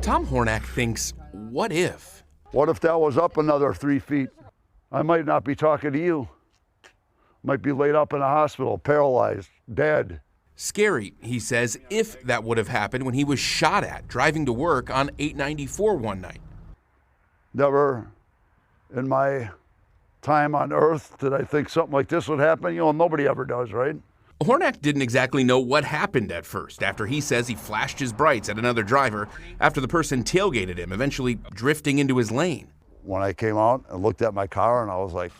Tom Hornak thinks, what if? What if that was up another 3 feet? I might not be talking to you. Might be laid up in a hospital, paralyzed, dead. Scary, he says, if that would have happened when he was shot at driving to work on 894 one night. Never in my time on Earth did I think something like this would happen. You know, nobody ever does, right? Hornak didn't exactly know what happened at first after he says he flashed his brights at another driver after the person tailgated him, eventually drifting into his lane. When I came out and looked at my car, and I was like,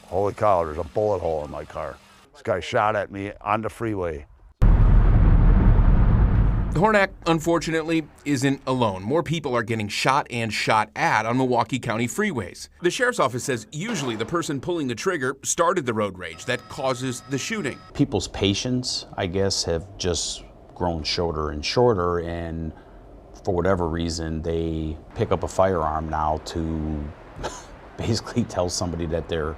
holy cow, there's a bullet hole in my car. This guy shot at me on the freeway. Hornak, unfortunately, isn't alone. More people are getting shot and shot at on Milwaukee County freeways. The sheriff's office says usually the person pulling the trigger started the road rage that causes the shooting. People's patience, I guess, have just grown shorter and shorter, and for whatever reason, they pick up a firearm now to basically tell somebody that they're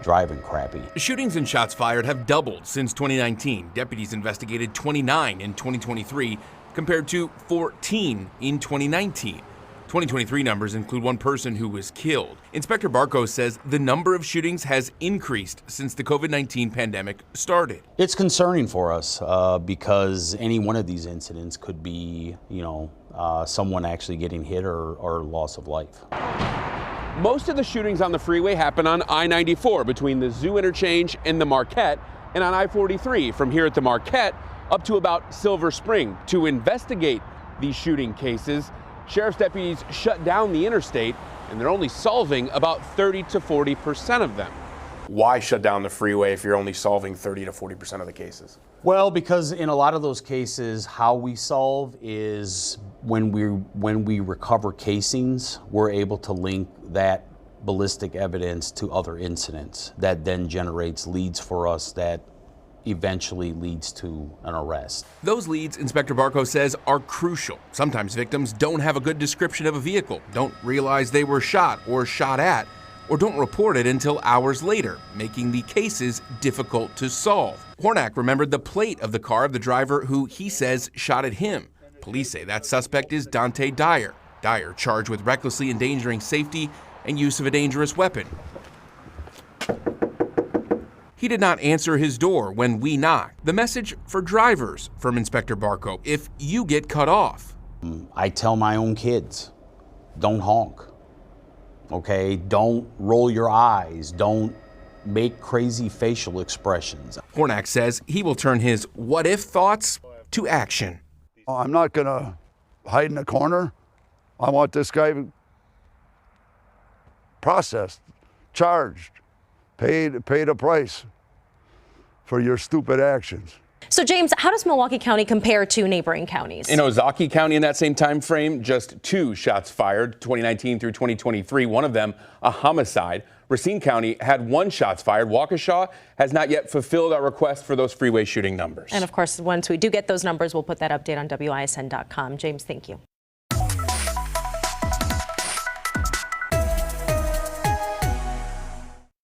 driving crappy. Shootings and shots fired have doubled since 2019. Deputies investigated 29 in 2023 compared to 14 in 2019. 2023 numbers include one person who was killed. Inspector Barco says the number of shootings has increased since the COVID-19 pandemic started. It's concerning for us because any one of these incidents could be, someone actually getting hit or loss of life. Most of the shootings on the freeway happen on I-94 between the Zoo interchange and the Marquette, and on I-43 from here at the Marquette up to about Silver Spring. To investigate these shooting cases, sheriff's deputies shut down the interstate, and they're only solving about 30 to 40% of them. Why shut down the freeway if you're only solving 30 to 40% of the cases? Well, because in a lot of those cases, how we solve is when we recover casings, we're able to link that ballistic evidence to other incidents that then generates leads for us that eventually leads to an arrest. Those leads, Inspector Barco says, are crucial. Sometimes victims don't have a good description of a vehicle, don't realize they were shot or shot at, or don't report it until hours later, making the cases difficult to solve. Hornak remembered the plate of the car of the driver who he says shot at him. Police say that suspect is Dante Dyer. Dyer charged with recklessly endangering safety and use of a dangerous weapon. He did not answer his door when we knocked. The message for drivers from Inspector Barco: if you get cut off. I tell my own kids, don't honk. Okay, don't roll your eyes, don't make crazy facial expressions. Hornak says he will turn his what if thoughts to action. I'm not gonna hide in a corner. I want this guy processed, charged, paid a price for your stupid actions. So, James, how does Milwaukee County compare to neighboring counties? In Ozaukee County in that same time frame, just 2 shots fired, 2019 through 2023, one of them a homicide. Racine County had 1 shots fired. Waukesha has not yet fulfilled our request for those freeway shooting numbers. And of course, once we do get those numbers, we'll put that update on WISN.com. James, thank you.